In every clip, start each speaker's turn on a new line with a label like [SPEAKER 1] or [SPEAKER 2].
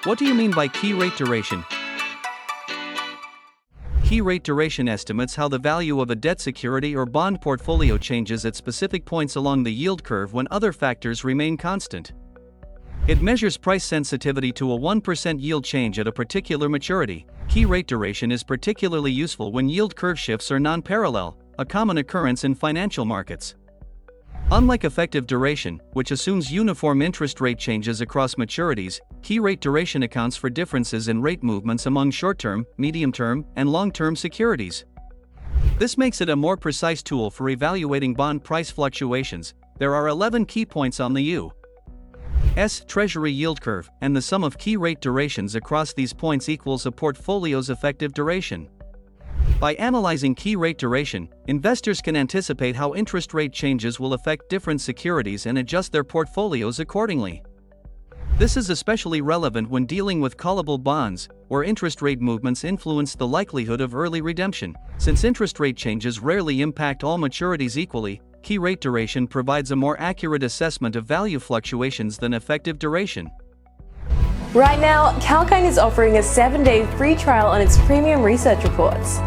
[SPEAKER 1] What do you mean by key rate duration? Key rate duration estimates how the value of a debt security or bond portfolio changes at specific points along the yield curve when other factors remain constant. It measures price sensitivity to a 1% yield change at a particular maturity. Key rate duration is particularly useful when yield curve shifts are non-parallel, a common occurrence in financial markets. Unlike effective duration, which assumes uniform interest rate changes across maturities, key rate duration accounts for differences in rate movements among short-term, medium-term, and long-term securities. This makes it a more precise tool for evaluating bond price fluctuations. There are 11 key points on the U.S. Treasury yield curve, and the sum of key rate durations across these points equals a portfolio's effective duration. By analyzing key rate duration, investors can anticipate how interest rate changes will affect different securities and adjust their portfolios accordingly. This is especially relevant when dealing with callable bonds, where interest rate movements influence the likelihood of early redemption. Since interest rate changes rarely impact all maturities equally, key rate duration provides a more accurate assessment of value fluctuations than effective duration.
[SPEAKER 2] Right now, Kalkine is offering a 7-day free trial on its premium research reports.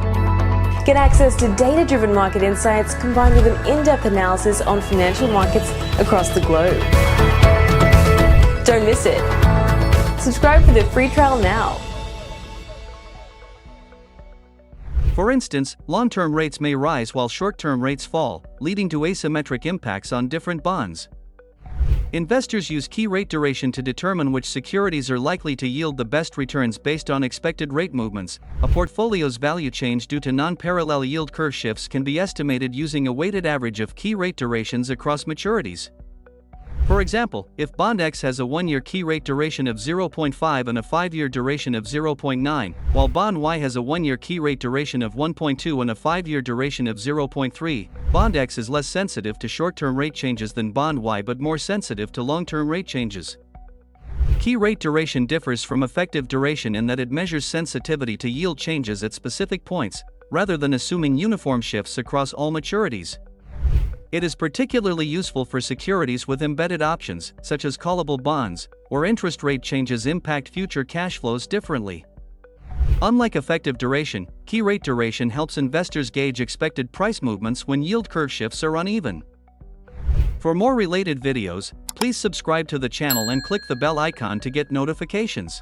[SPEAKER 2] Get access to data-driven market insights combined with an in-depth analysis on financial markets across the globe. Don't miss it. Subscribe for the free trial now.
[SPEAKER 1] For instance, long-term rates may rise while short-term rates fall, leading to asymmetric impacts on different bonds. Investors use key rate duration to determine which securities are likely to yield the best returns based on expected rate movements. A portfolio's value change due to non-parallel yield curve shifts can be estimated using a weighted average of key rate durations across maturities. For example, if bond X has a 1-year key rate duration of 0.5 and a 5-year duration of 0.9, while bond Y has a 1-year key rate duration of 1.2 and a 5-year duration of 0.3, bond X is less sensitive to short-term rate changes than bond Y but more sensitive to long-term rate changes. Key rate duration differs from effective duration in that it measures sensitivity to yield changes at specific points, rather than assuming uniform shifts across all maturities. It is particularly useful for securities with embedded options, such as callable bonds, where interest rate changes impact future cash flows differently. Unlike effective duration, key rate duration helps investors gauge expected price movements when yield curve shifts are uneven. For more related videos, please subscribe to the channel and click the bell icon to get notifications.